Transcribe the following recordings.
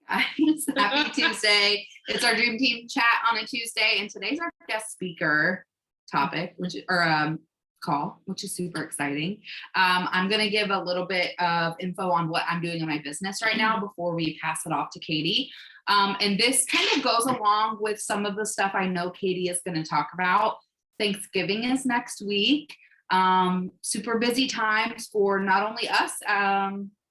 Happy Tuesday. It's our Dream Team chat on a Tuesday, and today's our guest speaker topic, call, which is super exciting. I'm going to give a little bit of info on what I'm doing in my business right now before we pass it off to Katie. And this kind of goes along with some of the stuff I know Katie is going to talk about. Thanksgiving is next week. Super busy times for not only us,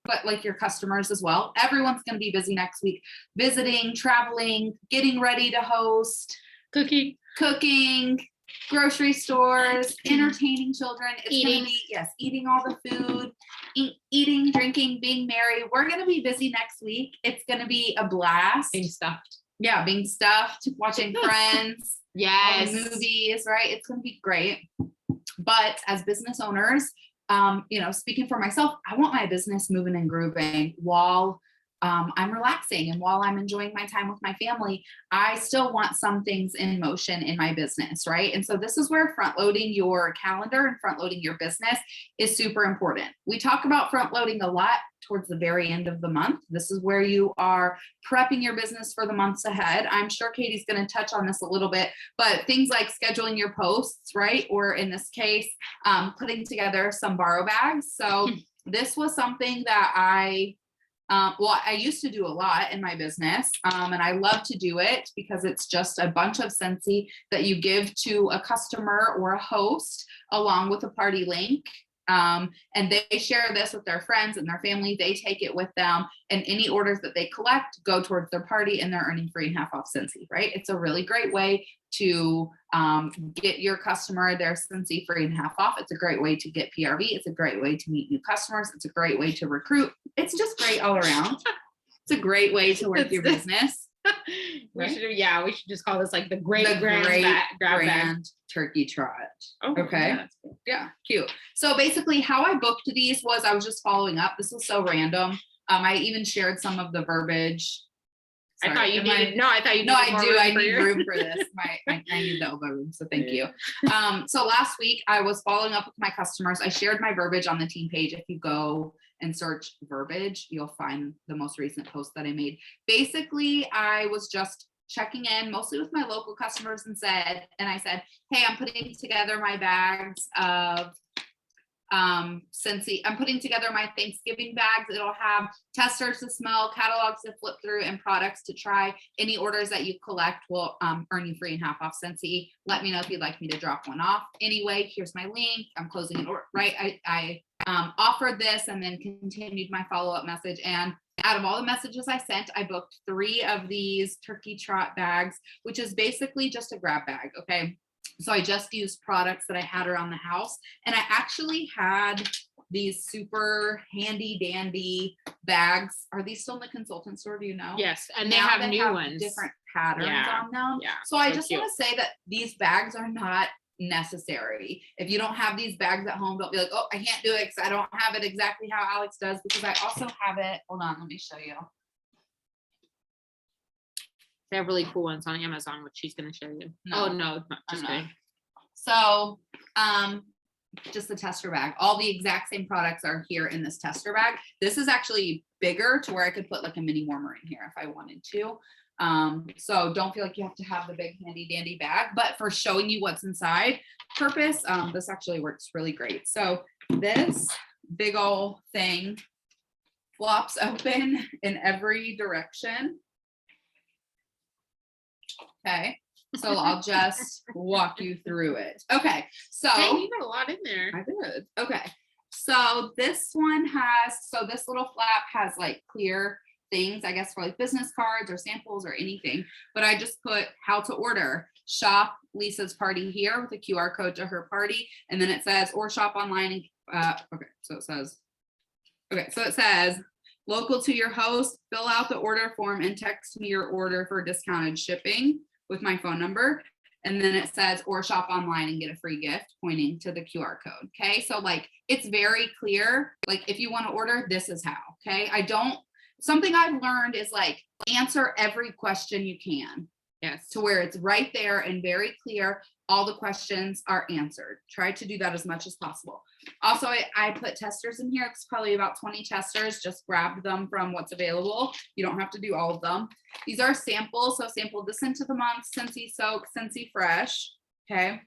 but like your customers as well. Everyone's going to be busy next week, visiting, traveling, getting ready to host, cooking, grocery stores, entertaining children. It's going to be, eating all the food, eating, drinking, being merry. We're going to be busy next week. It's going to be a blast. Being stuffed. Yeah, being stuffed, watching Friends. Yes. All the movies, right? It's going to be great. But as business owners, speaking for myself, I want my business moving and grooving while I'm relaxing and while I'm enjoying my time with my family. I still want some things in motion in my business, right? And so this is where front loading your calendar and front loading your business is super important. We talk about front loading a lot towards the very end of the month. This is where you are prepping your business for the months ahead. I'm sure Katie's going to touch on this a little bit, but things like scheduling your posts, right? Or in this case, putting together some borrow bags. So this was something that I used to do a lot in my business, and I love to do it because it's just a bunch of Scentsy that you give to a customer or a host along with a party link. And they share this with their friends and their family. They take it with them, and any orders that they collect go towards their party, and they're earning 3.5 off Scentsy, right? It's a really great way to get your customer their Scentsy 3.5 off. It's a great way to get PRV. It's a great way to meet new customers. It's a great way to recruit. It's just great all around. It's a great way to work your business. We should just call this like the grand turkey trot. Oh, okay. Yeah, that's cool. Yeah, cute. So basically how I booked these was I was just following up. This was so random. I even shared some of the verbiage. Sorry, I thought you needed. I need room for this. I need the elbow room. So thank you. So last week I was following up with my customers. I shared my verbiage on the team page. If you go and search verbiage, you'll find the most recent post that I made. Basically, I was just checking in mostly with my local customers and I said, hey, I'm putting together my bags of Scentsy. I'm putting together my Thanksgiving bags. It'll have testers to smell, catalogs to flip through, and products to try. Any orders that you collect will earn you 3.5 off Scentsy. Let me know if you'd like me to drop one off. Anyway, here's my link. I'm closing an order, right? I offered this and then continued my follow-up message. And out of all the messages I sent, I booked 3 of these turkey trot bags, which is basically just a grab bag. Okay. So I just used products that I had around the house, and I actually had these super handy dandy bags. Are these still in the consultant store? Do you know? Yes. And they have new ones. Different patterns on them. Yeah. So I just want to say that these bags are not necessary. If you don't have these bags at home, don't be like, oh, I can't do it because I don't have it exactly how Alex does, because I also have it. Hold on, let me show you. They have really cool ones on Amazon, which she's going to show you. No, oh, no, not just kidding. So, just the tester bag. All the exact same products are here in this tester bag. This is actually bigger to where I could put like a mini warmer in here if I wanted to. So don't feel like you have to have the big handy dandy bag, but for showing you what's inside purpose, this actually works really great. So this big old thing flops open in every direction. Okay, so I'll just walk you through it. Okay, so hey, you got a lot in there. I did. Okay, so this one has, so this little flap has like clear things, I guess, for like business cards or samples or anything, but I just put how to order. Shop Lisa's party here with a QR code to her party, and then it says or shop online. And so it says local to your host, fill out the order form and text me your order for discounted shipping with my phone number. And then it says or shop online and get a free gift, pointing to the QR code. Okay, so like it's very clear. Like if you want to order, this is how. Okay, something I've learned is like answer every question you can. Yes. To where it's right there and very clear. All the questions are answered. Try to do that as much as possible. Also, I put testers in here. It's probably about 20 testers. Just grab them from what's available. You don't have to do all of them. These are samples. So sample the Scent of the Month, Scentsy Soak, Scentsy Fresh. Okay.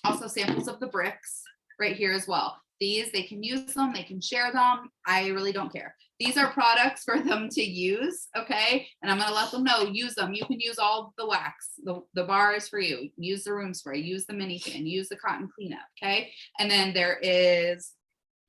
Also samples of the bricks right here as well. These, they can use them, they can share them. I really don't care. These are products for them to use, okay? And I'm gonna let them know, use them. You can use all the wax. The bar is for you. Use the room spray, use the mini fan, use the cotton cleanup, okay? And then there is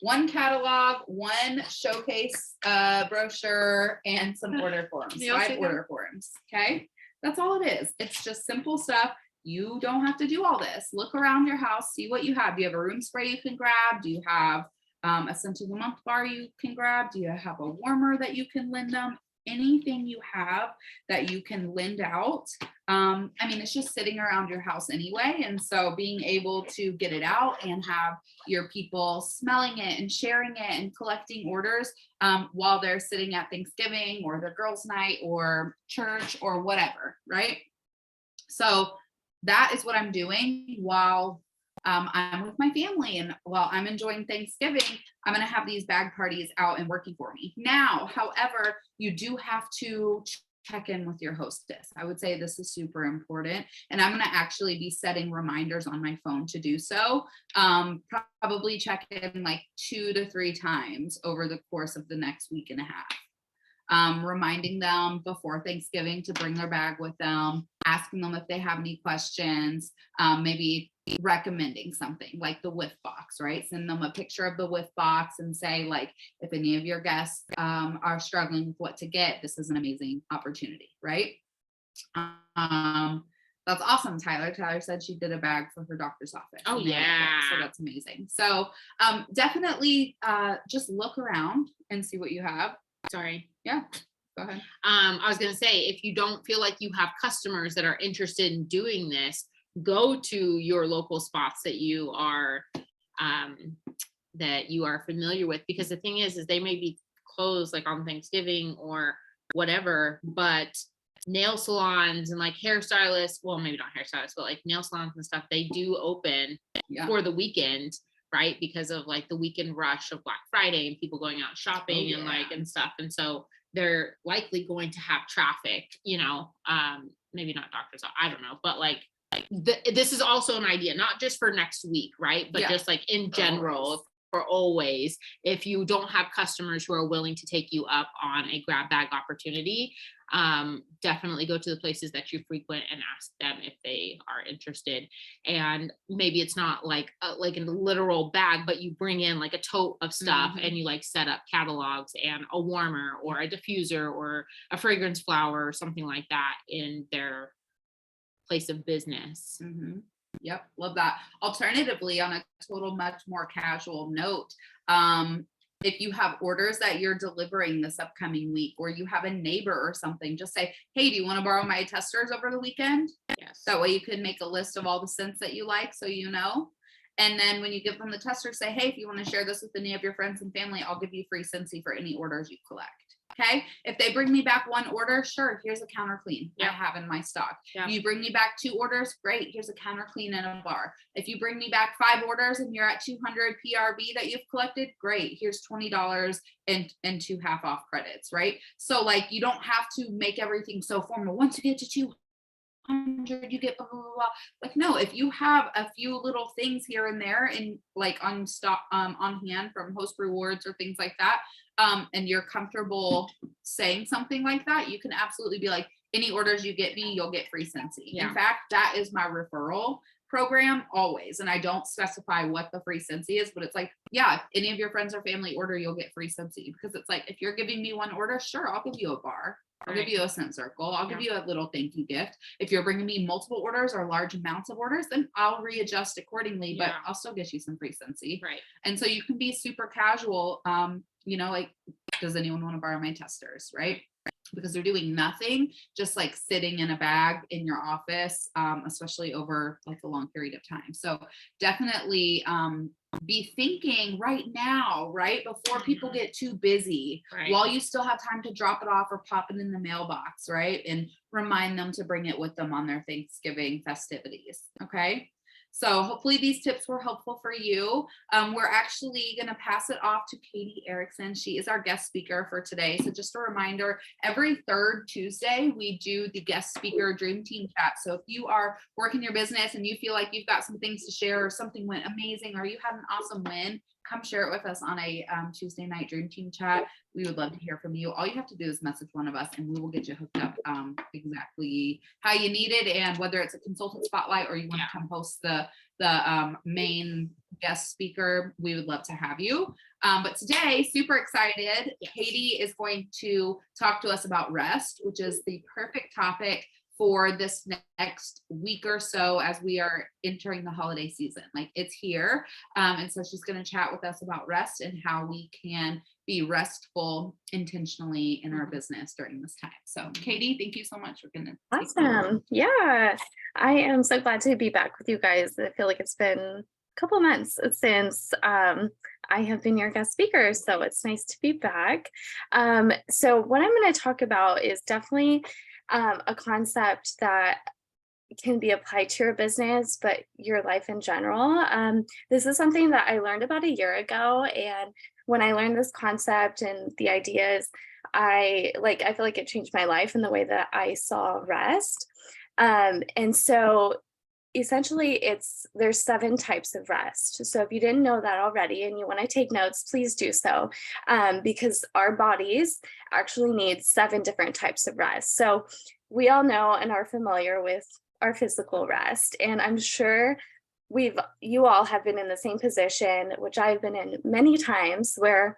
one catalog, one showcase brochure, and some order forms, 5 order forms, okay? That's all it is. It's just simple stuff. You don't have to do all this. Look around your house, see what you have. Do you have a room spray you can grab? Do you have a Scent of the Month bar you can grab? Do you have a warmer that you can lend them? Anything you have that you can lend out. I mean, it's just sitting around your house anyway. And so being able to get it out and have your people smelling it and sharing it and collecting orders while they're sitting at Thanksgiving or their girls' night or church or whatever, right? So that is what I'm doing while I'm with my family, and while I'm enjoying Thanksgiving, I'm going to have these bag parties out and working for me. Now, however, you do have to check in with your hostess. I would say this is super important, and I'm going to actually be setting reminders on my phone to do so. Probably check in like 2 to 3 times over the course of the next week and a half. Reminding them before Thanksgiving to bring their bag with them, asking them if they have any questions, maybe recommending something like the whiff box, right? Send them a picture of the whiff box and say, like, if any of your guests are struggling with what to get, this is an amazing opportunity, right? That's awesome, Tyler. Tyler said she did a bag for her doctor's office. Oh, yeah. So that's amazing. So definitely just look around and see what you have. Sorry. Yeah, go ahead. I was going to say, if you don't feel like you have customers that are interested in doing this, go to your local spots that you are familiar with, because the thing is they may be closed like on Thanksgiving or whatever, but nail salons and like hairstylists, well, maybe not hairstylists, but like nail salons and stuff, they do open for the weekend, right? Because of like the weekend rush of Black Friday and people going out shopping and stuff. And so they're likely going to have traffic, maybe not doctors, I don't know, but like this is also an idea, not just for next week, right? But just like in general, for always, if you don't have customers who are willing to take you up on a grab bag opportunity, definitely go to the places that you frequent and ask them if they are interested. And maybe it's not like a literal bag, but you bring in like a tote of stuff and you like set up catalogs and a warmer or a diffuser or a fragrance flower or something like that in their place of business. Yep, love that. Alternatively, on a total much more casual note, if you have orders that you're delivering this upcoming week, or you have a neighbor or something, just say, hey, do you want to borrow my testers over the weekend? Yes. That way you can make a list of all the scents that you like, so you know. And then when you give them the tester, say, hey, if you want to share this with any of your friends and family, I'll give you free Scentsy for any orders you collect. Okay. If they bring me back 1 order, sure, here's a counter clean I have in my stock. If you bring me back 2 orders, great, here's a counter clean and a bar. If you bring me back 5 orders and you're at 200 PRV that you've collected, great, here's $20 and 2 half off credits, right? So like, you don't have to make everything so formal. Once you get to 200, you get blah, blah, blah, blah. Like, no, if you have a few little things here and there and like on stock, on hand from Host Rewards or things like that, and you're comfortable saying something like that, you can absolutely be like, any orders you get me, you'll get free Scentsy. In fact, that is my referral program always. And I don't specify what the free Scentsy is, but it's like, yeah, if any of your friends or family order, you'll get free Scentsy. Because it's like, if you're giving me 1 order, sure, I'll give you a bar. I'll give you a scent circle. I'll give you a little thank you gift. If you're bringing me multiple orders or large amounts of orders, then I'll readjust accordingly, but I'll still get you some free Scentsy. Right. And so you can be super casual. Like, does anyone want to borrow my testers? Right. Because they're doing nothing, just like sitting in a bag in your office, especially over like a long period of time. So definitely be thinking right now, right before people get too busy, while you still have time to drop it off or pop it in the mailbox, right? And remind them to bring it with them on their Thanksgiving festivities. Okay. So hopefully these tips were helpful for you. We're actually going to pass it off to Katie Erickson. She is our guest speaker for today. So just a reminder, every third Tuesday, we do the guest speaker dream team chat. So if you are working your business and you feel like you've got some things to share, or something went amazing, or you had an awesome win, come share it with us on a Tuesday night dream team chat. We would love to hear from you. All you have to do is message one of us and we will get you hooked up exactly how you need it. And whether it's a consultant spotlight or you want to come host the main guest speaker, we would love to have you. But today, super excited. Yes. Katie is going to talk to us about rest, which is the perfect topic for this next week or so as we are entering the holiday season. Like, it's here. And so she's going to chat with us about rest and how we can be restful intentionally in our business during this time. So Katie, thank you so much for gonna Awesome. Yeah, I am so glad to be back with you guys. I feel like it's been a couple months since I have been your guest speaker, so it's nice to be back. So what I'm going to talk about is definitely a concept that can be applied to your business, but your life in general. This is something that I learned about a year ago, and when I learned this concept and the ideas, I feel like it changed my life in the way that I saw rest. And so essentially there's 7 types of rest. So if you didn't know that already and you want to take notes, please do so, because our bodies actually need 7 different types of rest. So we all know and are familiar with our physical rest, and I'm sure you all have been in the same position, which I've been in many times, where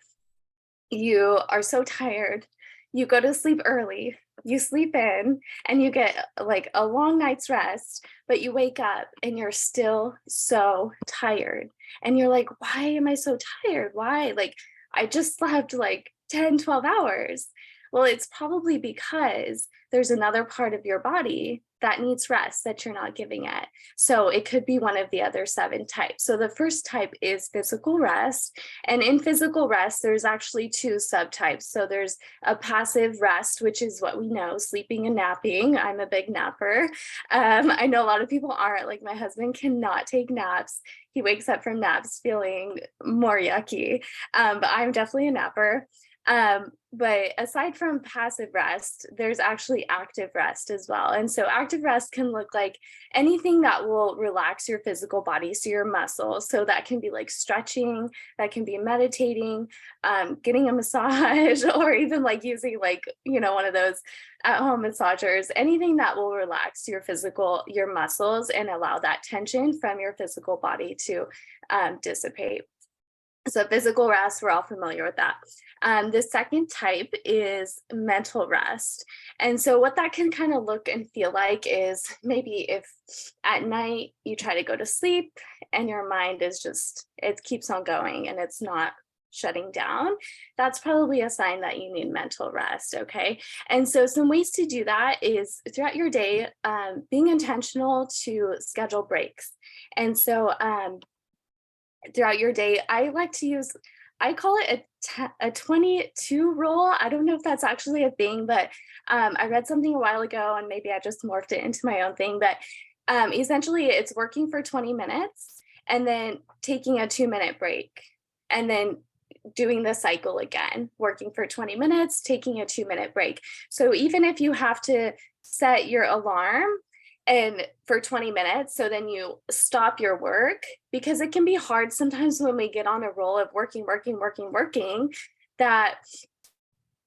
you are so tired, you go to sleep early, you sleep in, and you get like a long night's rest, but you wake up and you're still so tired. And you're like, why am I so tired? Why? Like, I just slept like 10, 12 hours. Well, it's probably because there's another part of your body that needs rest that you're not giving it. So it could be one of the other 7 types. So the first type is physical rest. And in physical rest, there's actually 2 subtypes. So there's a passive rest, which is what we know, sleeping and napping. I'm a big napper. I know a lot of people aren't. Like, my husband cannot take naps. He wakes up from naps feeling more yucky. But I'm definitely a napper. But aside from passive rest, there's actually active rest as well. And so active rest can look like anything that will relax your physical body, so your muscles. So that can be like stretching, that can be meditating, getting a massage, or even like using one of those at-home massagers, anything that will relax your muscles and allow that tension from your physical body to dissipate. So physical rest, we're all familiar with that. The second type is mental rest. And so what that can kind of look and feel like is maybe if at night you try to go to sleep and your mind is it keeps on going and it's not shutting down, that's probably a sign that you need mental rest. Okay. And so some ways to do that is throughout your day, being intentional to schedule breaks. And so, throughout your day, I call it a 22 rule. I don't know if that's actually a thing, but I read something a while ago and maybe I just morphed it into my own thing. But essentially, it's working for 20 minutes and then taking a 2-minute break and then doing the cycle again, working for 20 minutes, taking a 2-minute break. So even if you have to set your alarm and for 20 minutes, so then you stop your work, because it can be hard sometimes when we get on a roll of working, that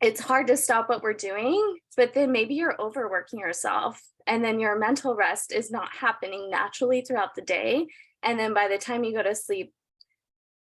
it's hard to stop what we're doing, but then maybe you're overworking yourself and then your mental rest is not happening naturally throughout the day. And then by the time you go to sleep,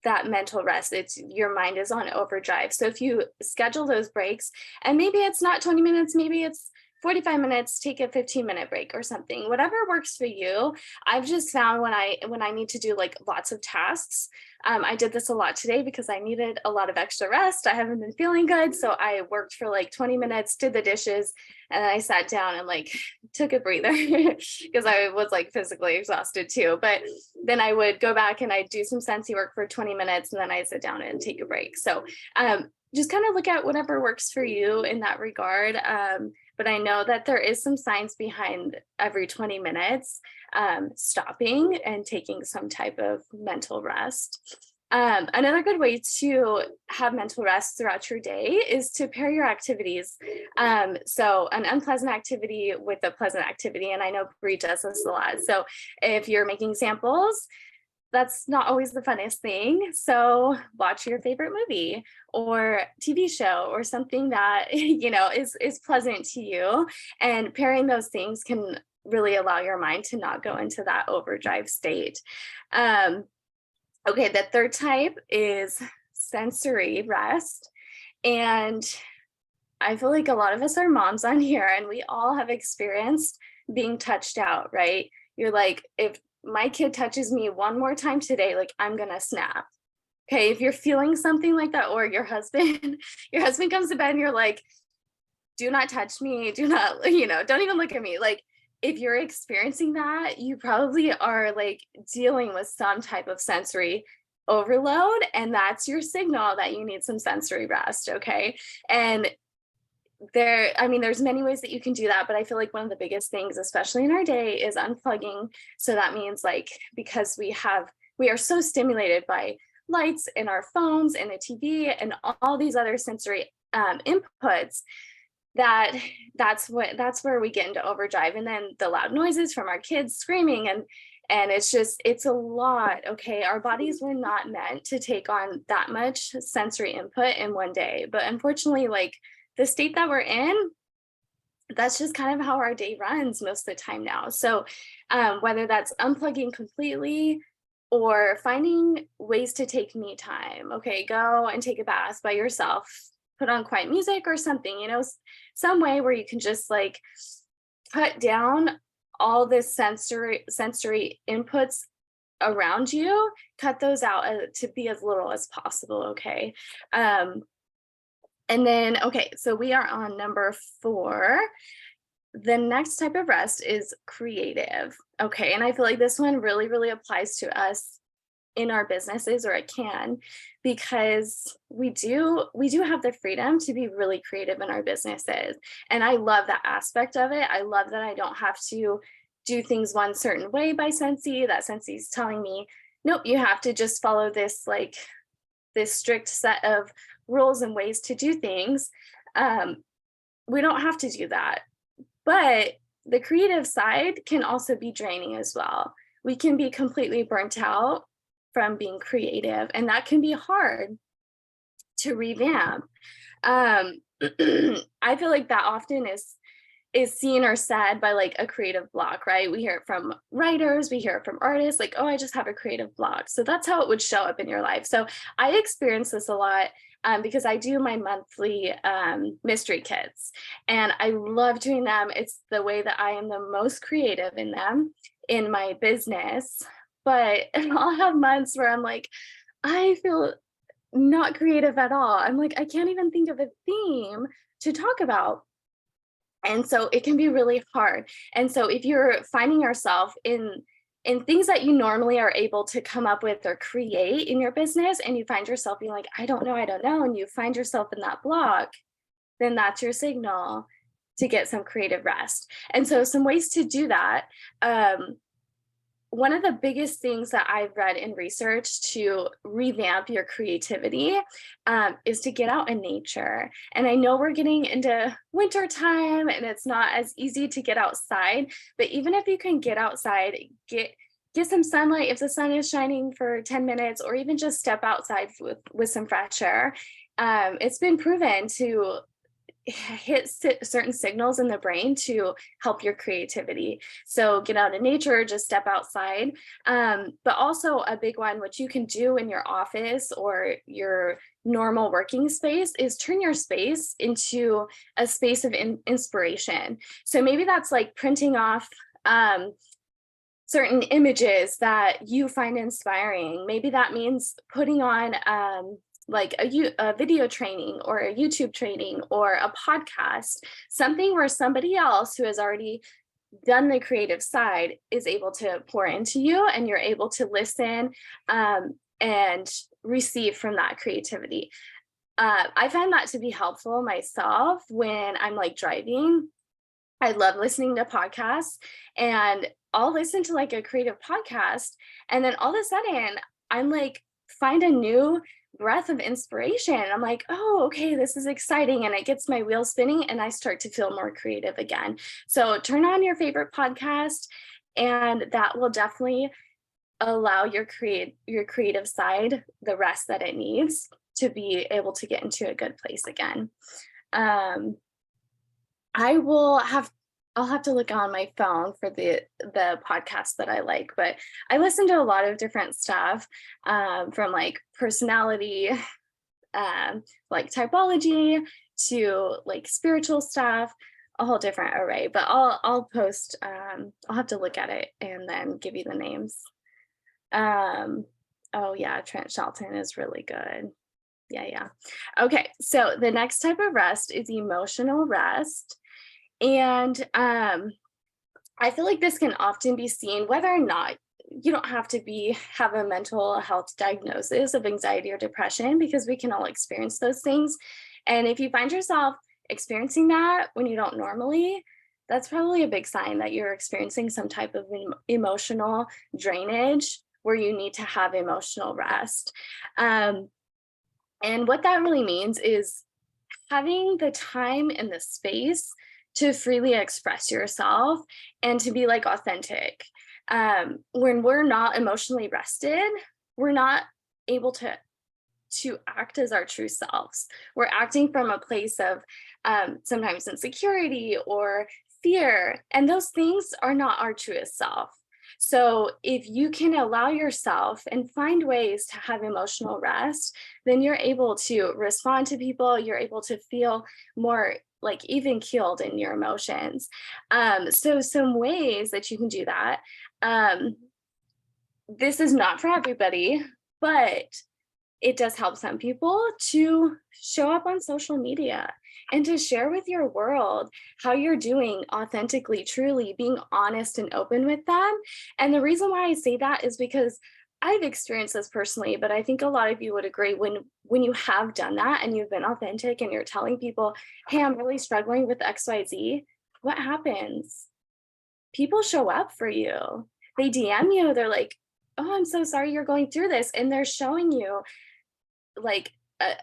that mental rest, your mind is on overdrive. So if you schedule those breaks, and maybe it's not 20 minutes, maybe it's 45 minutes, take a 15-minute break or something, whatever works for you. I've just found when I need to do like lots of tasks, I did this a lot today because I needed a lot of extra rest. I haven't been feeling good. So I worked for like 20 minutes, did the dishes, and then I sat down and like took a breather because I was like physically exhausted too. But then I would go back and I'd do some Scentsy work for 20 minutes and then I'd sit down and take a break. So just kind of look at whatever works for you in that regard. but I know that there is some science behind every 20 minutes stopping and taking some type of mental rest. Another good way to have mental rest throughout your day is to pair your activities. So an unpleasant activity with a pleasant activity, and I know Bree does this a lot. So if you're making samples, that's not always the funnest thing. So watch your favorite movie or TV show or something that, is pleasant to you. And pairing those things can really allow your mind to not go into that overdrive state. Okay, the third type is sensory rest. And I feel like a lot of us are moms on here, and we all have experienced being touched out, right? You're like, if my kid touches me one more time today, like I'm gonna snap. Okay, if you're feeling something like that, or your husband comes to bed and you're like, do not touch me, do not, don't even look at me. Like, if you're experiencing that, you probably are like dealing with some type of sensory overload, and that's your signal that you need some sensory rest. Okay. And there's many ways that you can do that, but I feel like one of the biggest things, especially in our day, is unplugging. So that means, like, because we are so stimulated by lights in our phones and the TV and all these other sensory inputs, that's where we get into overdrive. And then the loud noises from our kids screaming, and it's a lot. Okay, our bodies were not meant to take on that much sensory input in one day, but unfortunately, like, the state that we're in, that's just kind of how our day runs most of the time now. So whether that's unplugging completely or finding ways to take me time, okay, go and take a bath by yourself, put on quiet music or something, some way where you can just like cut down all this sensory inputs around you, cut those out to be as little as possible. Okay. And then, okay, so we are on number 4. The next type of rest is creative. Okay. And I feel like this one really, really applies to us in our businesses, or it can, because we do have the freedom to be really creative in our businesses. And I love that aspect of it. I love that I don't have to do things one certain way by Scentsy, that Scentsy's telling me, nope, you have to just follow this strict set of rules and ways to do things. We don't have to do that. But the creative side can also be draining as well. We can be completely burnt out from being creative, and that can be hard to revamp. I feel like that often is seen or said by like a creative block, right? We hear it from writers, we hear it from artists, like, oh, I just have a creative block. So that's how it would show up in your life. So I experience this a lot because I do my monthly mystery kits, and I love doing them. It's the way that I am the most creative in them in my business. But I'll have months where I'm like, I feel not creative at all. I'm like, I can't even think of a theme to talk about. And so it can be really hard. And so if you're finding yourself in things that you normally are able to come up with or create in your business, and you find yourself being like, I don't know, and you find yourself in that block, then that's your signal to get some creative rest. And so some ways to do that. One of the biggest things that I've read in research to revamp your creativity is to get out in nature. And I know we're getting into winter time and it's not as easy to get outside, but even if you can get outside, get some sunlight if the sun is shining for 10 minutes, or even just step outside with some fresh air. It's been proven to hit certain signals in the brain to help your creativity. So get out in nature, just step outside. But also a big one, which you can do in your office or your normal working space, is turn your space into a space of inspiration. So maybe that's like printing off certain images that you find inspiring. Maybe that means putting on like a video training or a YouTube training or a podcast, something where somebody else who has already done the creative side is able to pour into you, and you're able to listen and receive from that creativity. I find that to be helpful myself when I'm like driving I love listening to podcasts, and I'll listen to like a creative podcast, and then all of a sudden I'm like, find a new breath of inspiration. I'm like, oh, okay, this is exciting. And it gets my wheels spinning and I start to feel more creative again. So turn on your favorite podcast, and that will definitely allow your creative side the rest that it needs to be able to get into a good place again. Um, I will have I'll have to look on my phone for the podcast that I like, but I listen to a lot of different stuff, from like personality, like typology, to like spiritual stuff, a whole different array. But I'll post. I'll have to look at it and then give you the names. Um, oh yeah, Trent Shelton is really good. Yeah. Okay, so the next type of rest is emotional rest. And I feel like this can often be seen, whether or not you don't have to have a mental health diagnosis of anxiety or depression, because we can all experience those things. And if you find yourself experiencing that when you don't normally, that's probably a big sign that you're experiencing some type of emotional drainage where you need to have emotional rest. And what that really means is having the time and the space to freely express yourself and to be like authentic. When we're not emotionally rested, we're not able to act as our true selves. We're acting from a place of sometimes insecurity or fear, and those things are not our truest self. So if you can allow yourself and find ways to have emotional rest, then you're able to respond to people, you're able to feel more like even keeled in your emotions. So some ways that you can do that. This is not for everybody, but it does help some people to show up on social media and to share with your world how you're doing authentically, truly being honest and open with them. And the reason why I say that is because I've experienced this personally, but I think a lot of you would agree when you have done that and you've been authentic and you're telling people, hey, I'm really struggling with XYZ, what happens? People show up for you. They DM you, they're like, oh, I'm so sorry you're going through this. And they're showing you like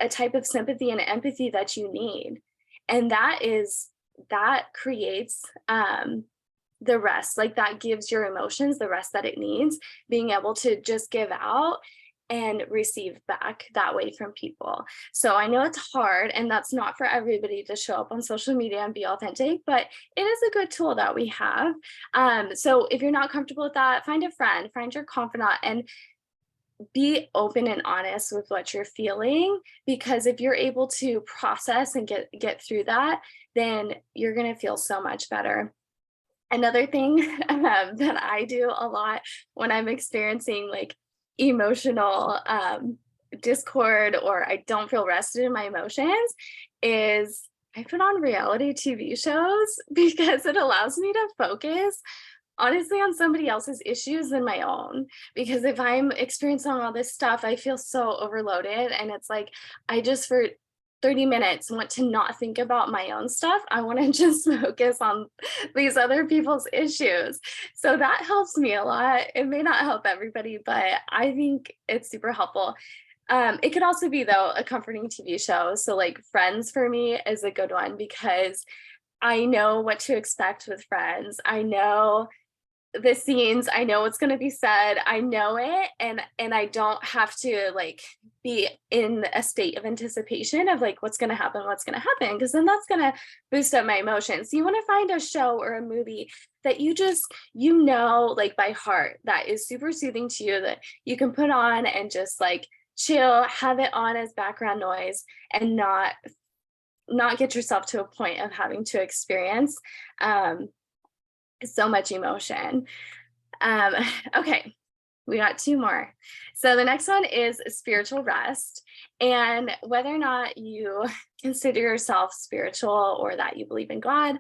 a type of sympathy and empathy that you need. And that creates the rest, like that gives your emotions the rest that it needs, being able to just give out and receive back that way from people. So I know it's hard and that's not for everybody to show up on social media and be authentic, but it is a good tool that we have. So if you're not comfortable with that, find a friend, find your confidant, and be open and honest with what you're feeling, because if you're able to process and get through that, then you're going to feel so much better. Another thing that I do a lot when I'm experiencing like emotional discord, or I don't feel rested in my emotions, is I put on reality TV shows because it allows me to focus honestly on somebody else's issues than my own. Because if I'm experiencing all this stuff, I feel so overloaded, and it's like I just for 30 minutes want to not think about my own stuff. I want to just focus on these other people's issues. So that helps me a lot. It may not help everybody, but I think it's super helpful. It could also be, though, a comforting TV show. So like Friends for me is a good one because I know what to expect with Friends. I know the scenes, I know what's going to be said, I know it, and I don't have to like be in a state of anticipation of like what's going to happen, because then that's going to boost up my emotions. So you want to find a show or a movie that you just like by heart, that is super soothing to you, that you can put on and just like chill, have it on as background noise, and not get yourself to a point of having to experience so much emotion. Okay, we got two more. So the next one is spiritual rest. And whether or not you consider yourself spiritual or that you believe in God,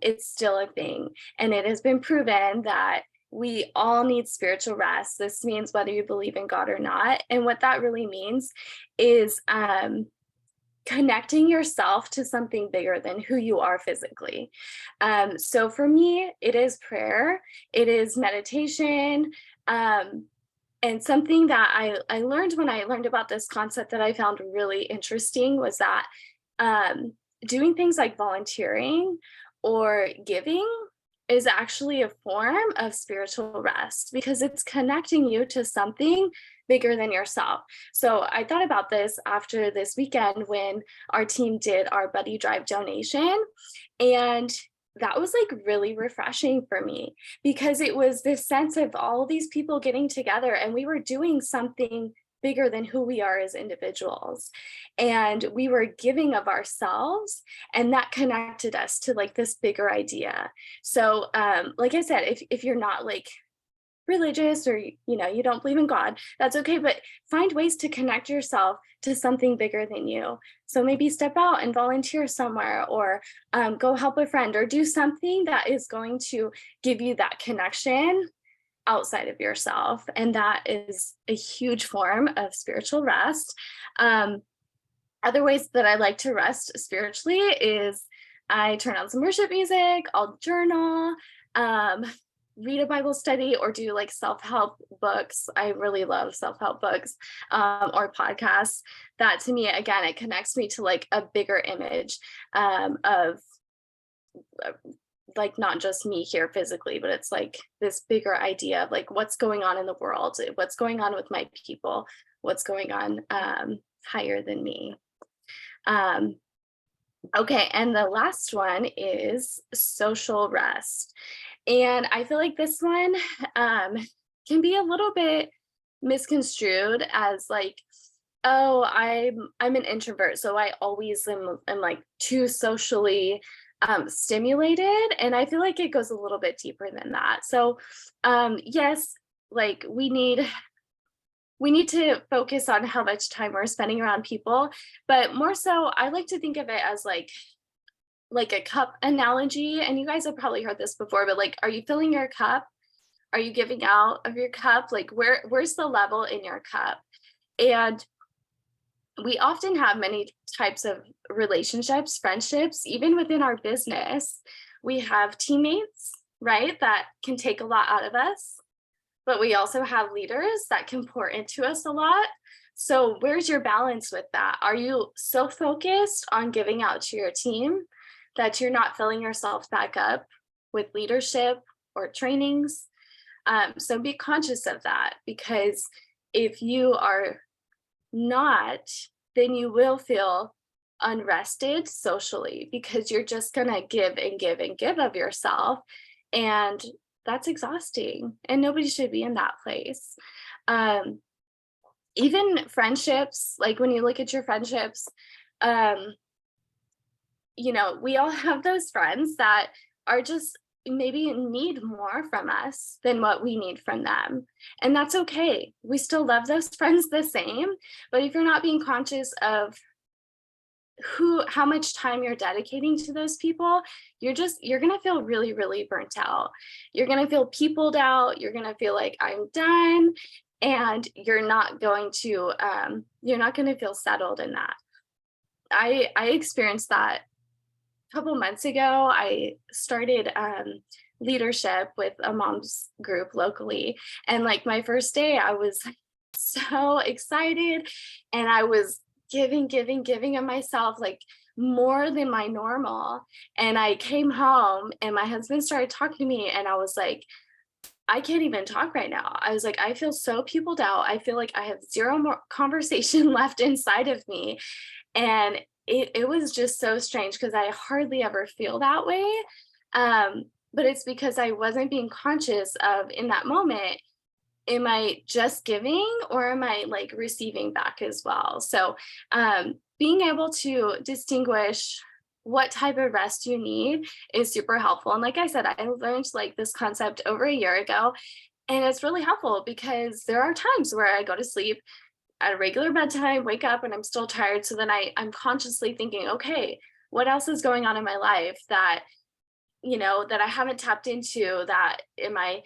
it's still a thing. And it has been proven that we all need spiritual rest. This means whether you believe in God or not. And what that really means is connecting yourself to something bigger than who you are physically. So for me, it is prayer, it is meditation. And something that I learned when I learned about this concept that I found really interesting was that doing things like volunteering or giving is actually a form of spiritual rest because it's connecting you to something bigger than yourself. So I thought about this after this weekend when our team did our buddy drive donation. And that was like really refreshing for me because it was this sense of all these people getting together and we were doing something bigger than who we are as individuals. And we were giving of ourselves, and that connected us to like this bigger idea. So like I said, if you're not like religious or you don't believe in God, that's okay, but find ways to connect yourself to something bigger than you. So maybe step out and volunteer somewhere, or go help a friend, or do something that is going to give you that connection outside of yourself. And that is a huge form of spiritual rest. Other ways that I like to rest spiritually is I turn on some worship music, I'll journal, read a Bible study, or do like self-help books. I really love self-help books, or podcasts. That to me, again, it connects me to like a bigger image of like not just me here physically, but it's like this bigger idea of like what's going on in the world, what's going on with my people, what's going on higher than me. Okay, and the last one is social rest. And I feel like this one can be a little bit misconstrued as like, oh, I'm an introvert, so I always am like too socially stimulated. And I feel like it goes a little bit deeper than that. So yes, like we need to focus on how much time we're spending around people, but more so I like to think of it as like a cup analogy. And you guys have probably heard this before, but like, are you filling your cup? Are you giving out of your cup? Like where's the level in your cup? And we often have many types of relationships, friendships, even within our business. We have teammates, right, that can take a lot out of us, but we also have leaders that can pour into us a lot. So where's your balance with that? Are you so focused on giving out to your team that you're not filling yourself back up with leadership or trainings? So be conscious of that, because if you are not, then you will feel unrested socially because you're just going to give and give and give of yourself. And that's exhausting. And nobody should be in that place. Even friendships, like when you look at your friendships, we all have those friends that are just maybe need more from us than what we need from them. And that's okay. We still love those friends the same, but if you're not being conscious of how much time you're dedicating to those people, you're going to feel really, really burnt out. You're going to feel peopled out. You're going to feel like I'm done, and you're not going to feel settled in that. I experienced that couple months ago. I started leadership with a mom's group locally, and like my first day I was so excited, and I was giving of myself, like more than my normal. And I came home and my husband started talking to me, and I was like, I can't even talk right now. I was like, I feel so peopled out. I feel like I have zero more conversation left inside of me. And it was just so strange because I hardly ever feel that way. But it's because I wasn't being conscious of, in that moment, am I just giving or am I like receiving back as well? So being able to distinguish what type of rest you need is super helpful. And like I said, I learned like this concept over a year ago, and it's really helpful because there are times where I go to sleep at a regular bedtime, wake up, and I'm still tired. So then I'm consciously thinking, okay, what else is going on in my life that I haven't tapped into? That am I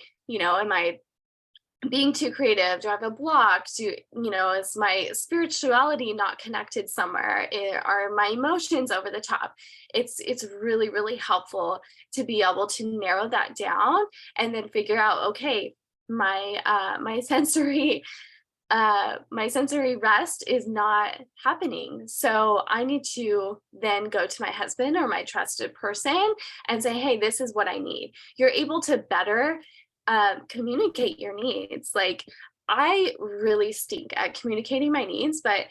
being too creative? Do I have a block? Is my spirituality not connected somewhere? Are my emotions over the top? It's really, really helpful to be able to narrow that down and then figure out, okay, my sensory rest is not happening. So I need to then go to my husband or my trusted person and say, hey, this is what I need. You're able to better communicate your needs. Like, I really stink at communicating my needs, but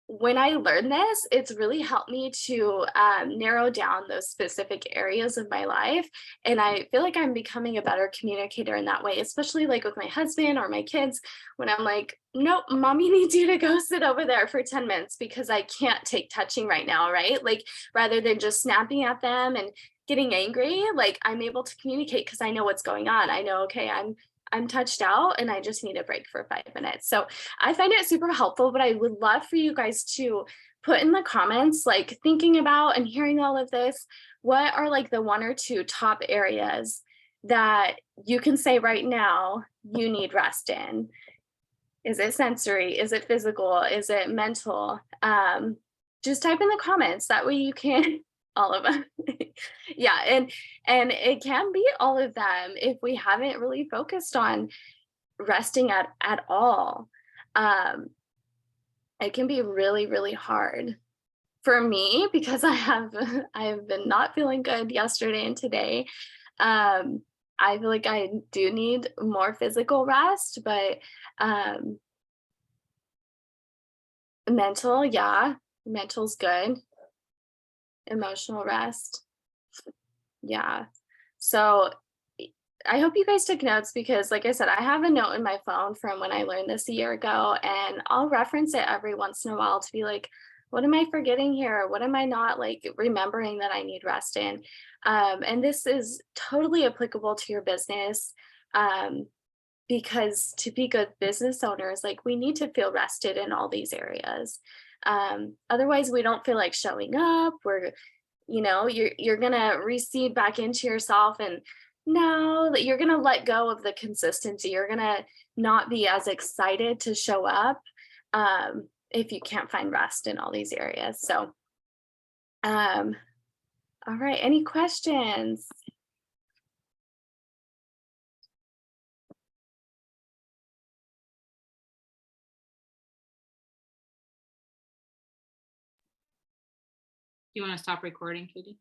when I learned this, it's really helped me to narrow down those specific areas of my life. And I feel like I'm becoming a better communicator in that way, especially like with my husband or my kids, when I'm like, nope, mommy needs you to go sit over there for 10 minutes because I can't take touching right now, right? Like, rather than just snapping at them and getting angry, like, I'm able to communicate because I know what's going on. I know, okay, I'm touched out and I just need a break for 5 minutes. So I find it super helpful, but I would love for you guys to put in the comments, like, thinking about and hearing all of this, what are like the 1 or 2 top areas that you can say right now you need rest in? Is it sensory? Is it physical? Is it mental? Just type in the comments. That way you can all of them. Yeah, and it can be all of them if we haven't really focused on resting at all. Um, it can be really, really hard for me because I have been not feeling good yesterday and today. Um, I feel like I do need more physical rest, but um, mental, yeah, mental's good. Emotional rest, yeah. So I hope you guys took notes because, like I said, I have a note in my phone from when I learned this a year ago, and I'll reference it every once in a while to be like, what am I forgetting here? What am I not like remembering that I need rest in? And this is totally applicable to your business. Um, because to be good business owners, like, we need to feel rested in all these areas. Otherwise we don't feel like showing up. You're gonna recede back into yourself, and no, that you're gonna let go of the consistency. You're gonna not be as excited to show up if you can't find rest in all these areas. So um all right, any questions? You want to stop recording, Katie?